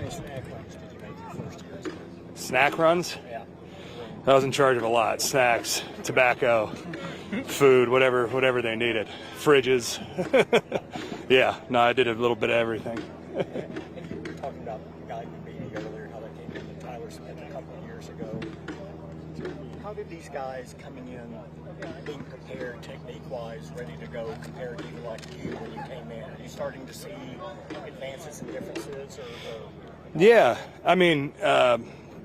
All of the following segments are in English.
many snack runs did you make your first year? Snack runs? Yeah. I was in charge of a lot. Snacks, tobacco, food, whatever they needed. Fridges. Yeah, no, I did a little bit of everything. And you were talking about the guy you beat earlier, how they came in to Tyler Smith a couple of years ago. How did these guys coming in, being prepared technique-wise, ready to go, compared to you like you when you came in? Are you starting to see advances and differences? Yeah, I mean,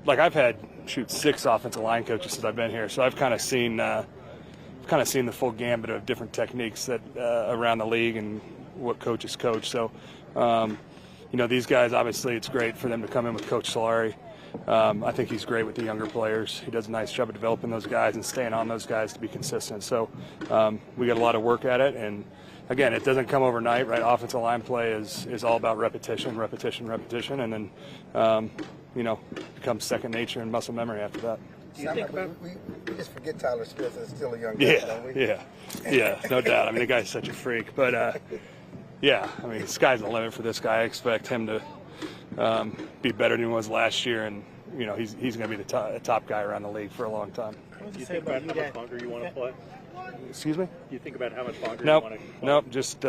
like I've had 6 offensive line coaches since I've been here, so I've kind of seen the full gambit of different techniques that around the league and what coaches coach. So, these guys, obviously, it's great for them to come in with Coach Solari. I think he's great with the younger players. He does a nice job of developing those guys and staying on those guys to be consistent. So we got a lot of work at it. And, again, it doesn't come overnight, right? Offensive line play is all about repetition, and then, becomes second nature and muscle memory after that. Do you think about we just forget Tyler Smith is still a young guy, don't we? Yeah, no doubt. I mean, the guy's such a freak. But, yeah, I mean, the sky's the limit for this guy. I expect him to be better than he was last year, and he's going to be the top guy around the league for a long time. Do you think about how much longer you want to play? Excuse me? Do you think about how much longer you want to play? Nope, just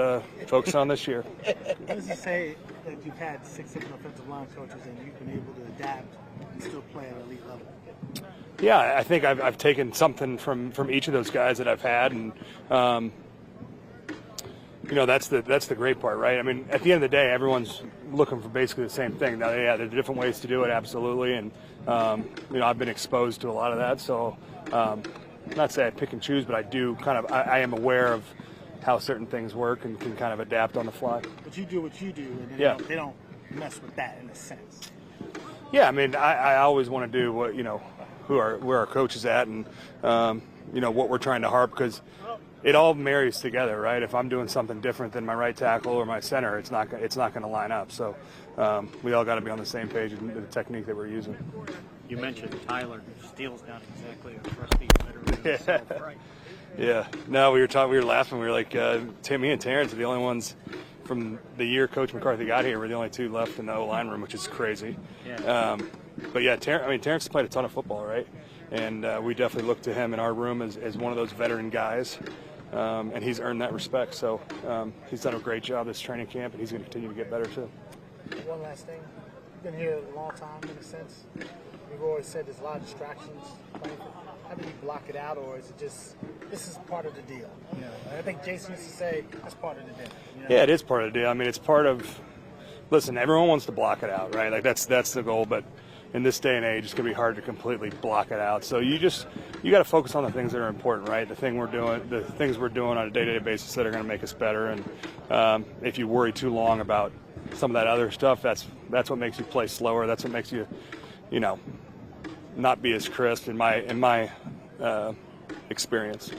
focus on this year. What does it say that you've had 6 different offensive line coaches and you've been able to adapt and still play at an elite level? Yeah, I think I've taken something from each of those guys that I've had, and that's the great part, right? I mean, at the end of the day, everyone's looking for basically the same thing. Now, yeah, there are different ways to do it, absolutely, and I've been exposed to a lot of that. So, not say I pick and choose, but I do I am aware of how certain things work and can kind of adapt on the fly. But you do what you do, and they don't mess with that in a sense. Yeah, I mean, I always want to do what where our coach is at, and what we're trying to harp, because it all marries together, right? If I'm doing something different than my right tackle or my center, it's not going to line up. So we all got to be on the same page in the technique that we're using. You mentioned Tyler Steele's not exactly a trusty veteran. Right. Yeah. No, we were laughing. We were like, Timmy and Terrence are the only ones from the year Coach McCarthy got here. We're the only 2 left in the O-line room, which is crazy. Yeah. But yeah, Terrence has played a ton of football, right? And we definitely look to him in our room as one of those veteran guys. And he's earned that respect. So he's done a great job this training camp, and he's going to continue to get better too. One last thing. You've been here a long time in a sense. We've always said there's a lot of distractions. How do you block it out, or is it just this is part of the deal? I think Jason used to say that's part of the deal. Yeah, it is part of the deal. I mean, it's part of. Listen, everyone wants to block it out, right? Like that's the goal, but in this day and age, it's going to be hard to completely block it out. So you got to focus on the things that are important, right? The things we're doing on a day-to-day basis that are going to make us better. And if you worry too long about some of that other stuff, that's what makes you play slower. That's what makes you, not be as crisp in my experience.